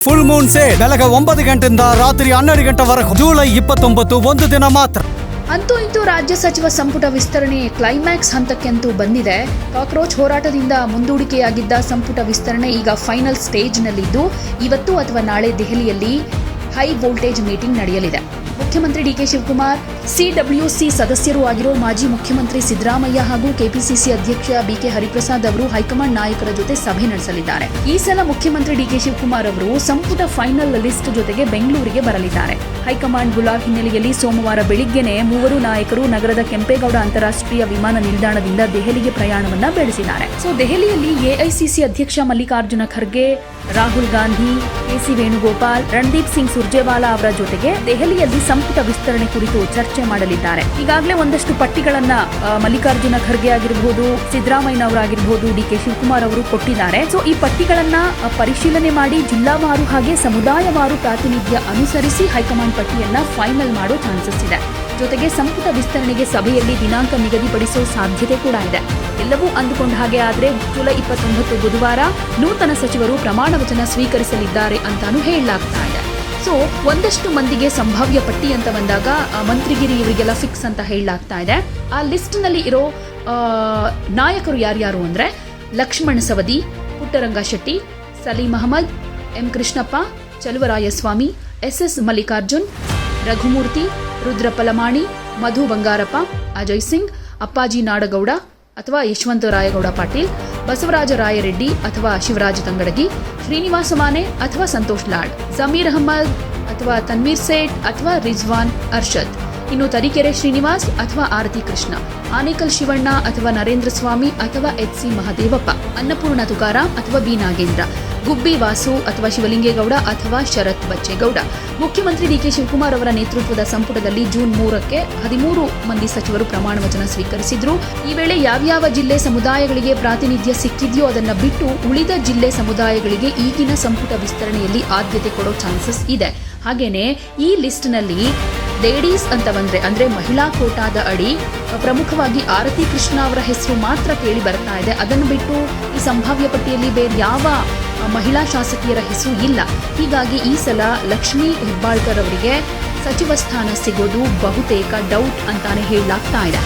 Full Moon sale ಬೆಳಗ್ಗೆ 9 ಗಂಟೆಯಿಂದ ರಾತ್ರಿ 12 ಗಂಟೆವರೆಗೂ ಜುಲೈ 29 ಒಂದು ದಿನ ಮಾತ್ರ. ಅಂತೂ ಇಂತೂ ರಾಜ್ಯ ಸಚಿವ ಸಂಪುಟ ವಿಸ್ತರಣೆ ಕ್ಲೈಮ್ಯಾಕ್ಸ್ ಹಂತಕ್ಕಂತೂ ಬಂದಿದೆ. ಕಾಕ್ರೋಚ್ ಹೋರಾಟದಿಂದ ಮುಂದೂಡಿಕೆಯಾಗಿದ್ದ ಸಂಪುಟ ವಿಸ್ತರಣೆ ಈಗ ಫೈನಲ್ ಸ್ಟೇಜ್ನಲ್ಲಿದ್ದು ಇವತ್ತು ಅಥವಾ ನಾಳೆ ದೆಹಲಿಯಲ್ಲಿ ಹೈ ವೋಲ್ಟೇಜ್ ಮೀಟಿಂಗ್ ನಡೆಯಲಿದೆ. ಮುಖ್ಯಮಂತ್ರಿ ಡಿಕೆ ಶಿವಕುಮಾರ್, ಸಿಡಬ್ಲ್ಯೂಸಿ ಸದಸ್ಯರೂ ಆಗಿರೋ ಮಾಜಿ ಮುಖ್ಯಮಂತ್ರಿ ಸಿದ್ದರಾಮಯ್ಯ ಹಾಗೂ ಕೆಪಿಸಿಸಿ ಅಧ್ಯಕ್ಷ ಬಿಕೆ ಹರಿಪ್ರಸಾದ್ ಅವರು ಹೈಕಮಾಂಡ್ ನಾಯಕರ ಜೊತೆ ಸಭೆ ನಡೆಸಲಿದ್ದಾರೆ. ಈ ಸಲ ಮುಖ್ಯಮಂತ್ರಿ ಡಿಕೆ ಶಿವಕುಮಾರ್ ಅವರು ಸಂಪುಟ ಫೈನಲ್ ಲಿಸ್ಟ್ ಜೊತೆಗೆ ಬೆಂಗಳೂರಿಗೆ ಬರಲಿದ್ದಾರೆ. ಹೈಕಮಾಂಡ್ ಬುಲಾವ್ ಹಿನ್ನೆಲೆಯಲ್ಲಿ ಸೋಮವಾರ ಬೆಳಿಗ್ಗೆನೆ ಮೂವರು ನಾಯಕರು ನಗರದ ಕೆಂಪೇಗೌಡ ಅಂತಾರಾಷ್ಟ್ರೀಯ ವಿಮಾನ ನಿಲ್ದಾಣದಿಂದ ದೆಹಲಿಗೆ ಪ್ರಯಾಣವನ್ನ ಬೆಳೆಸಿದ್ದಾರೆ. ದೆಹಲಿಯಲ್ಲಿ ಎಐಸಿಸಿ ಅಧ್ಯಕ್ಷ ಮಲ್ಲಿಕಾರ್ಜುನ ಖರ್ಗೆ, ರಾಹುಲ್ ಗಾಂಧಿ, ಕೆಸಿ ವೇಣುಗೋಪಾಲ್, ರಣದೀಪ್ ಸಿಂಗ್ ಸುರ್ಜೇವಾಲಾ ಅವರ ಜೊತೆಗೆ ದೆಹಲಿಯಲ್ಲಿ ಸಂಪುಟ ವಿಸ್ತರಣೆ ಕುರಿತು ಚರ್ಚೆ ಮಾಡಲಿದ್ದಾರೆ. ಈಗಾಗಲೇ ಒಂದಷ್ಟು ಪಟ್ಟಿಗಳನ್ನ ಮಲ್ಲಿಕಾರ್ಜುನ ಖರ್ಗೆ ಆಗಿರಬಹುದು, ಸಿದ್ದರಾಮಯ್ಯನವರಾಗಿರಬಹುದು, ಡಿಕೆ ಶಿವಕುಮಾರ್ ಅವರು ಕೊಟ್ಟಿದ್ದಾರೆ. ಈ ಪಟ್ಟಿಗಳನ್ನ ಪರಿಶೀಲನೆ ಮಾಡಿ ಜಿಲ್ಲಾವಾರು ಹಾಗೆ ಸಮುದಾಯವಾರು ಪ್ರಾತಿನಿಧ್ಯ ಅನುಸರಿಸಿ ಹೈಕಮಾಂಡ್ ಪಟ್ಟಿಯನ್ನ ಫೈನಲ್ ಮಾಡೋ ಚಾನ್ಸಸ್ ಇದೆ. ಜೊತೆಗೆ ಸಂಪುಟ ವಿಸ್ತರಣೆಗೆ ಸಭೆಯಲ್ಲಿ ದಿನಾಂಕ ನಿಗದಿಪಡಿಸುವ ಸಾಧ್ಯತೆ ಕೂಡ ಇದೆ. ಎಲ್ಲವೂ ಅಂದುಕೊಂಡ ಹಾಗೆ ಆದ್ರೆ ಜುಲೈ 29 ಬುಧವಾರ ನೂತನ ಸಚಿವರು ಪ್ರಮಾಣ ವಚನ ಸ್ವೀಕರಿಸಲಿದ್ದಾರೆ ಅಂತಾನೂ ಹೇಳಲಾಗ್ತಾ ಇದೆ. ಒಂದಷ್ಟು ಮಂದಿಗೆ ಸಂಭಾವ್ಯ ಪಟ್ಟಿ ಅಂತ ಬಂದಾಗ ಮಂತ್ರಿಗಿರಿ ಇವರಿಗೆಲ್ಲ ಫಿಕ್ಸ್ ಅಂತ ಹೇಳಲಾಗ್ತಾ ಇದೆ. ಆ ಲಿಸ್ಟ್ ನಲ್ಲಿ ಇರೋ ನಾಯಕರು ಯಾರ್ಯಾರು ಅಂದ್ರೆ ಲಕ್ಷ್ಮಣ ಸವದಿ, ಪುಟ್ಟರಂಗ ಶೆಟ್ಟಿ, ಸಲೀಂ ಅಹಮದ್, ಎಂ ಕೃಷ್ಣಪ್ಪ, ಚಲುವರಾಯಸ್ವಾಮಿ, ಎಸ್ ಮಲ್ಲಿಕಾರ್ಜುನ್, ರಘುಮೂರ್ತಿ, ರುದ್ರ ಪಲಮಾಣಿ, ಮಧು ಬಂಗಾರಪ್ಪ, ಅಜಯ್ ಸಿಂಗ್, ಅಪ್ಪಾಜಿ ನಾಡಗೌಡ ಅಥವಾ ಯಶವಂತ ರಾಯಗೌಡ ಪಾಟೀಲ್, ಬಸವರಾಜ ರಾಯರೆಡ್ಡಿ ಅಥವಾ ಶಿವರಾಜ ತಂಗಡಗಿ, ಶ್ರೀನಿವಾಸ ಮಾನೆ ಅಥವಾ ಸಂತೋಷ್ ಲಾಡ್, ಜಮೀರ್ ಅಹಮದ್ ಅಥವಾ ತನ್ವೀರ್ ಸೇಠ್ ಅಥವಾ ರಿಜ್ವಾನ್ ಅರ್ಷದ್, ಇನ್ನು ತರೀಕೆರೆ ಶ್ರೀನಿವಾಸ್ ಅಥವಾ ಆರತಿ ಕೃಷ್ಣ, ಆನೇಕಲ್ ಶಿವಣ್ಣ ಅಥವಾ ನರೇಂದ್ರ ಸ್ವಾಮಿ ಅಥವಾ ಎಚ್.ಸಿ. ಮಹದೇವಪ್ಪ, ಅನ್ನಪೂರ್ಣ ತುಕಾರಾಂ ಅಥವಾ ಬಿ ನಾಗೇಂದ್ರ, ಗುಬ್ಬಿ ವಾಸು ಅಥವಾ ಶಿವಲಿಂಗೇಗೌಡ ಅಥವಾ ಶರತ್ ಬಚ್ಚೇಗೌಡ. ಮುಖ್ಯಮಂತ್ರಿ ಡಿಕೆ ಶಿವಕುಮಾರ್ ಅವರ ನೇತೃತ್ವದ ಸಂಪುಟದಲ್ಲಿ ಜೂನ್ 3ಕ್ಕೆ 13 ಮಂದಿ ಸಚಿವರು ಪ್ರಮಾಣ ವಚನ ಸ್ವೀಕರಿಸಿದ್ರು. ಈ ವೇಳೆ ಯಾವ್ಯಾವ ಜಿಲ್ಲೆ ಸಮುದಾಯಗಳಿಗೆ ಪ್ರಾತಿನಿಧ್ಯ ಸಿಕ್ಕಿದೆಯೋ ಅದನ್ನ ಬಿಟ್ಟು ಉಳಿದ ಜಿಲ್ಲೆ ಸಮುದಾಯಗಳಿಗೆ ಈಗಿನ ಸಂಪುಟ ವಿಸ್ತರಣೆಯಲ್ಲಿ ಆದ್ಯತೆ ಕೊಡೋ ಚಾನ್ಸಸ್ ಇದೆ. ಹಾಗೇನೆ ಈ ಲಿಸ್ಟ್ ನಲ್ಲಿ ಲೇಡೀಸ್ ಅಂತ ಬಂದ್ರೆ ಅಂದ್ರೆ ಮಹಿಳಾ ಕೋಟಾದ ಅಡಿ ಪ್ರಮುಖವಾಗಿ ಆರತಿ ಕೃಷ್ಣ ಅವರ ಹೆಸರು ಮಾತ್ರ ಕೇಳಿ ಬರ್ತಾ ಇದೆ. ಅದನ್ನು ಬಿಟ್ಟು ಈ ಸಂಭಾವ್ಯ ಪಟ್ಟಿಯಲ್ಲಿ ಬೇರೆ ಯಾವ ಮಹಿಳಾ ಶಾಸಕಿಯರ ಹೆಸರು ಇಲ್ಲ. ಹೀಗಾಗಿ ಈ ಸಲ ಲಕ್ಷ್ಮೀ ಹೆಬ್ಬಾಳ್ಕರ್ ಅವರಿಗೆ ಸಚಿವ ಸ್ಥಾನ ಸಿಗೋದು ಬಹುತೇಕ ಡೌಟ್ ಅಂತಾನೆ ಹೇಳಲಾಗ್ತಾ ಇದೆ.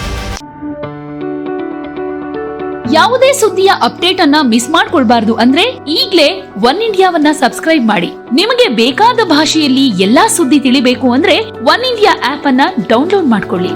ಯಾವುದೇ ಸುದ್ದಿಯ ಅಪ್ಡೇಟ್ ಅನ್ನ ಮಿಸ್ ಮಾಡ್ಕೊಳ್ಬಾರ್ದು ಅಂದ್ರೆ ಈಗ್ಲೇ ಒನ್ ಇಂಡಿಯಾವನ್ನ ಸಬ್ಸ್ಕ್ರೈಬ್ ಮಾಡಿ. ನಿಮಗೆ ಬೇಕಾದ ಭಾಷೆಯಲ್ಲಿ ಎಲ್ಲಾ ಸುದ್ದಿ ತಿಳಿಬೇಕು ಅಂದ್ರೆ ಒನ್ ಇಂಡಿಯಾ ಆಪ್ ಅನ್ನ ಡೌನ್ಲೋಡ್ ಮಾಡ್ಕೊಳ್ಳಿ.